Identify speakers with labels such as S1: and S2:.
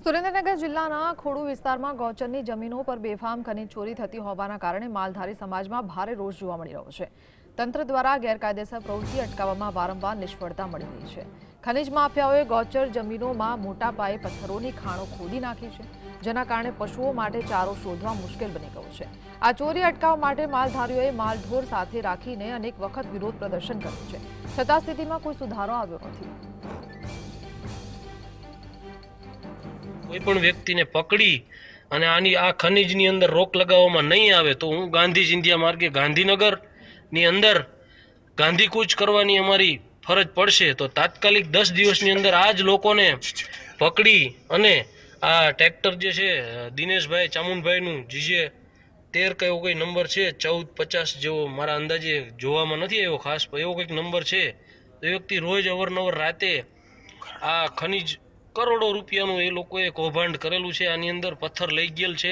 S1: સુરેન્દ્રનગર જિલ્લાના ખોડુ વિસ્તારમાં ગૌચરની જમીનો પર બેફામ ખનીજ ચોરી થતી હોવાના કારણે માલધારી સમાજમાં ભારે રોષ જોવા મળી રહ્યો છે। તંત્ર દ્વારા ગેરકાયદેસર પ્રવૃત્તિ અટકાવવામાં વારંવાર નિષ્ફળતા મળી રહી છે। ખનીજ માફિયાઓએ ગૌચર જમીનોમાં મોટા પાયે પથ્થરોની ખાણો ખોદી નાખી છે, જેના કારણે પશુઓ માટે ચારો શોધવા મુશ્કેલ બની ગયો છે। આ ચોરી અટકાવવા માટે માલધારીઓએ માલઢોર સાથે રાખીને અનેક વખત વિરોધ પ્રદર્શન કર્યું છે, છતાં સ્થિતિમાં કોઈ સુધારો આવ્યો નથી।
S2: कोईपण व्यक्ति ने पकड़ी અને આની આ ખનીજની અંદર રોક લગાવવામાં નહીં આવે તો હું ગાંધી ચિંધ્યા માર્ગે ગાંધીનગર ની અંદર ગાંધીકૂચ કરવાની અમારી ફરજ પડશે। તો તાત્કાલિક 10 દિવસની અંદર આ જ લોકોને પકડી અને આ ટ્રેક્ટર જે છે દિનેશભાઈ ચામુંડભાઈનું જીજે 13 કે એવો કોઈ નંબર છે 1450 જેવો મારા અંદાજે જોવામાં નથી આવ્યો ખાસ, એવો કંઈક નંબર છે। તો એ વ્યક્તિ રોજ અવારનવાર રાતે આ ખનીજ કરોડો રૂપિયાનું એ લોકોએ કૌભાંડ કરેલું છે, આની અંદર પથ્થર લઈ ગયેલ છે।